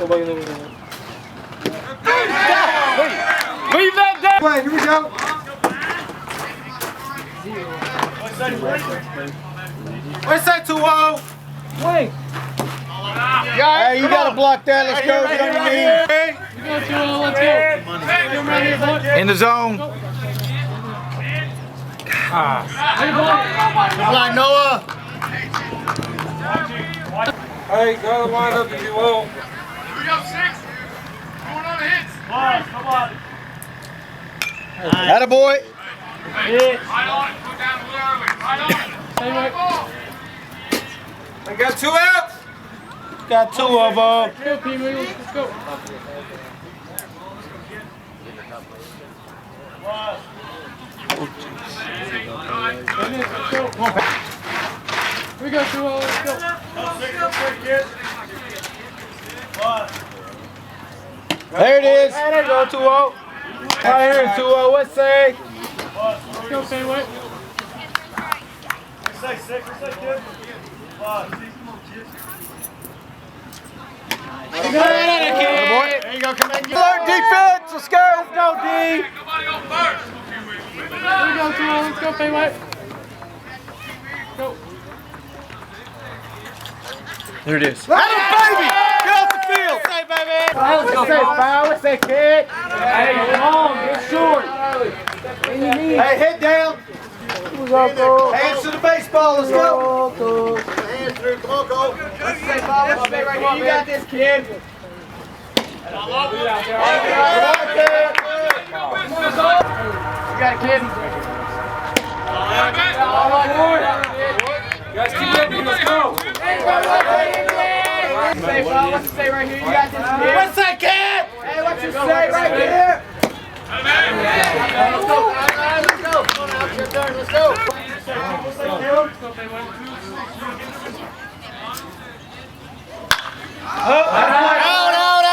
Leave that down. Wait, here we go. What's that 2-0? Wait. Hey, you gotta block that. Let's go. Get on your knees. Let's go. In the zone. Like Noah. Hey, go to the lineup if you want. Here we go, 6. Going on the hits. Come on. Attaboy. Hit. Right on it. Put down the early. Right on it. I got 2 outs. Got 2 of them. Let's go, Pee-wee. Let's go. We got 2 let's go. There it is. Hey, there you go, 2-0. Right here, 2-0. What's say? Let's go, Pee-wee. There you go. Come in. Alert defense. Let's go. Let's go, D. Nobody on first. Here we go, 2 let's go, Pee-wee. Go. There it is. Adams, baby. Get off the field. Say, baby. Let's go, foul. What's that, kid? Hey, long. Get short. Hey, head down. Hands to the baseball. Let's go. Hands through. Come on, go. Let's stay right here. You got this, kid. You got it, kid. Guys, keep moving. Let's go. What's it say right here? You got this, kid. What's that, kid? Hey, what's it say right here? Let's go. Let's go. It's your turn. Let's go.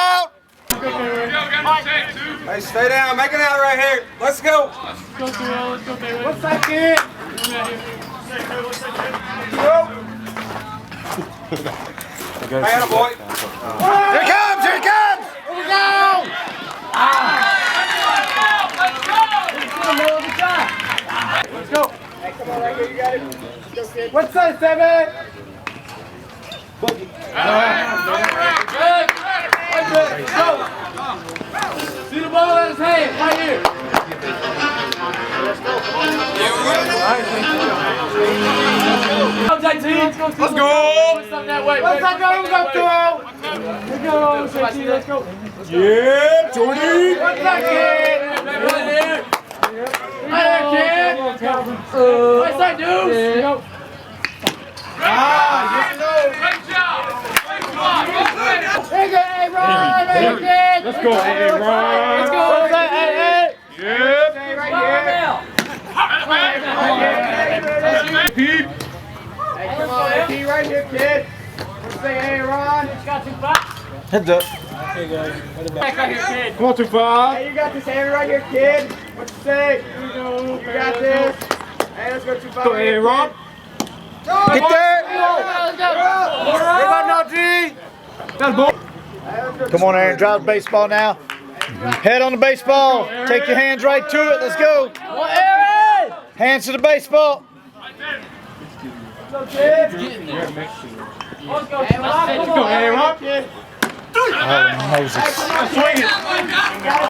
Out. Hey, stay down. Make it out right here. Let's go. Let's go, Pee-wee. What's that, kid? Hey, attaboy. Here it comes. Here it comes. Here we go. Let's go. Hey, come on right here. You got it. Let's go, kid. What's that, 7? Let's go. See the ball in his hand, right here. Let's go. What's up that way? What's that, go? Let's go, 2-0. Let's go. Yeah, Jordy. What's that, kid? Right here. Right there, kid. What's that, dude? Great job. Hey, Ron. Let's go, Ron. Let's go. What's that, hey? Yep. Hey, right here. Pete. Hey, come on, AP right here, kid. Let's say, hey, Ron. Heads up. Back right here, kid. Come on, 2-5. Hey, you got this hand right here, kid. What you say? You got this. Hey, let's go 2-5. Go, hey, Ron. Get there. Come on, Aaron. Drive the baseball now. Head on the baseball. Take your hands right to it. Let's go. Hands to the baseball. Let's go, Aaron. Oh, Moses.